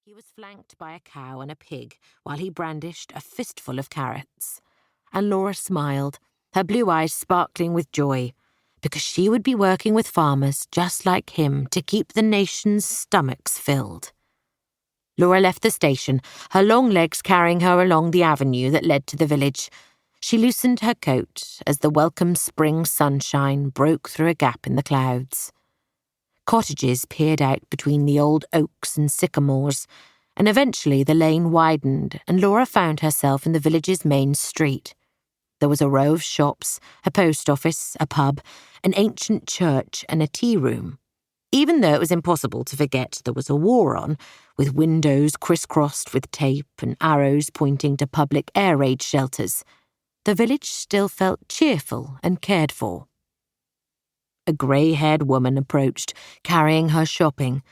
He was flanked by a cow and a pig while he brandished a fistful of carrots. And Laura smiled, her blue eyes sparkling with joy, because she would be working with farmers just like him to keep the nation's stomachs filled. Laura left the station, her long legs carrying her along the avenue that led to the village. She loosened her coat as the welcome spring sunshine broke through a gap in the clouds. Cottages peered out between the old oaks and sycamores, and eventually the lane widened and Laura found herself in the village's main street. There was a row of shops, a post office, a pub, an ancient church and a tea room. Even though it was impossible to forget there was a war on, with windows crisscrossed with tape and arrows pointing to public air raid shelters, the village still felt cheerful and cared for. A grey-haired woman approached, carrying her shopping.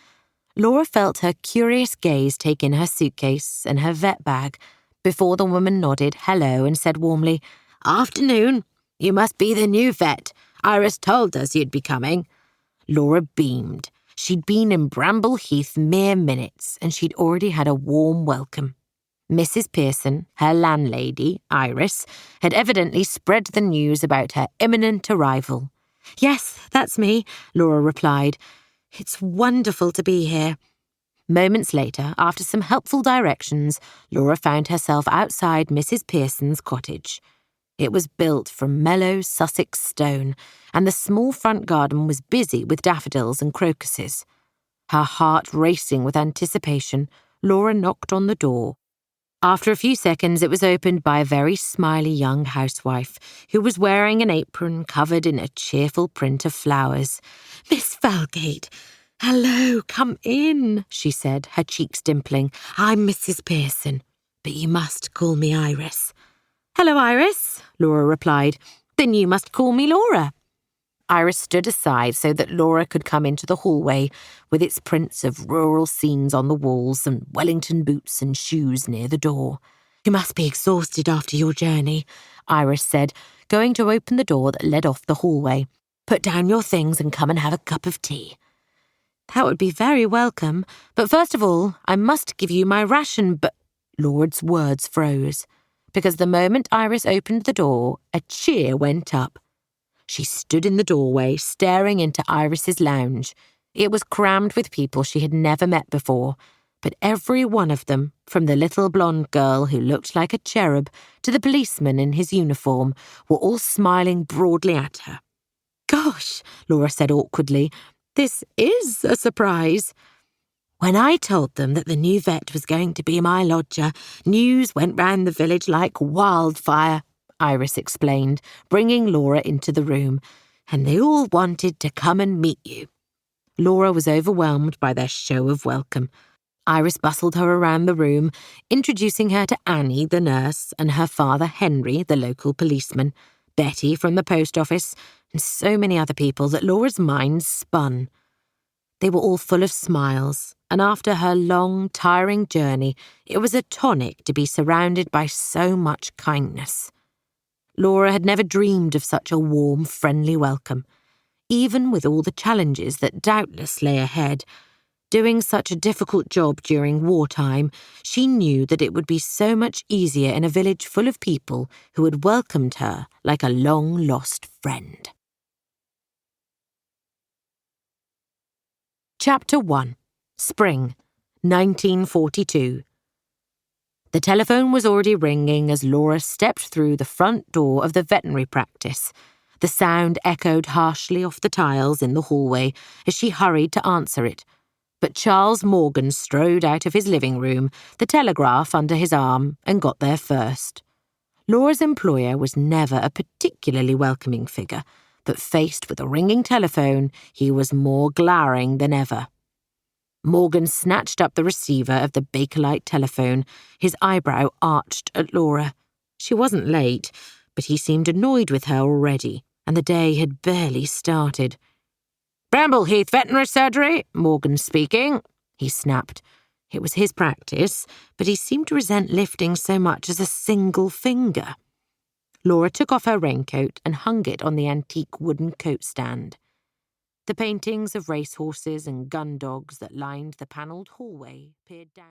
Laura felt her curious gaze take in her suitcase and her vet bag before the woman nodded hello and said warmly, "Afternoon. You must be the new vet. Iris told us you'd be coming." Laura beamed. She'd been in Bramble Heath mere minutes, and she'd already had a warm welcome. Mrs. Pearson, her landlady, Iris, had evidently spread the news about her imminent arrival. "Yes, that's me," Laura replied. "It's wonderful to be here." Moments later, after some helpful directions, Laura found herself outside Mrs. Pearson's cottage. It was built from mellow Sussex stone, and the small front garden was busy with daffodils and crocuses. Her heart racing with anticipation, Laura knocked on the door. After a few seconds, it was opened by a very smiley young housewife who was wearing an apron covered in a cheerful print of flowers. "Miss Falgate, hello, come in," she said, her cheeks dimpling. "I'm Mrs. Pearson, but you must call me Iris." "Hello, Iris," Laura replied. "Then you must call me Laura." Iris stood aside so that Laura could come into the hallway with its prints of rural scenes on the walls and Wellington boots and shoes near the door. "You must be exhausted after your journey," Iris said, going to open the door that led off the hallway. "Put down your things and come and have a cup of tea." "That would be very welcome, but first of all, I must give you my ration, but—" Laura's words froze, because the moment Iris opened the door, a cheer went up. She stood in the doorway, staring into Iris's lounge. It was crammed with people she had never met before, but every one of them, from the little blonde girl who looked like a cherub to the policeman in his uniform, were all smiling broadly at her. "Gosh," Laura said awkwardly, "this is a surprise." "When I told them that the new vet was going to be my lodger, news went round the village like wildfire," Iris explained, bringing Laura into the room, "and they all wanted to come and meet you." Laura was overwhelmed by their show of welcome. Iris bustled her around the room, introducing her to Annie, the nurse, and her father Henry, the local policeman, Betty from the post office, and so many other people that Laura's mind spun. They were all full of smiles, and after her long, tiring journey, it was a tonic to be surrounded by so much kindness. Laura had never dreamed of such a warm, friendly welcome. Even with all the challenges that doubtless lay ahead, doing such a difficult job during wartime, she knew that it would be so much easier in a village full of people who had welcomed her like a long-lost friend. Chapter 1. Spring, 1942. The telephone was already ringing as Laura stepped through the front door of the veterinary practice. The sound echoed harshly off the tiles in the hallway as she hurried to answer it. But Charles Morgan strode out of his living room, the telegraph under his arm, and got there first. Laura's employer was never a particularly welcoming figure, but faced with a ringing telephone, he was more glaring than ever. Morgan snatched up the receiver of the Bakelite telephone, his eyebrow arched at Laura. She wasn't late, but he seemed annoyed with her already, and the day had barely started. "Bramble Heath Veterinary Surgery, Morgan speaking," he snapped. It was his practice, but he seemed to resent lifting so much as a single finger. Laura took off her raincoat and hung it on the antique wooden coat stand. The paintings of racehorses and gun dogs that lined the panelled hallway peered down.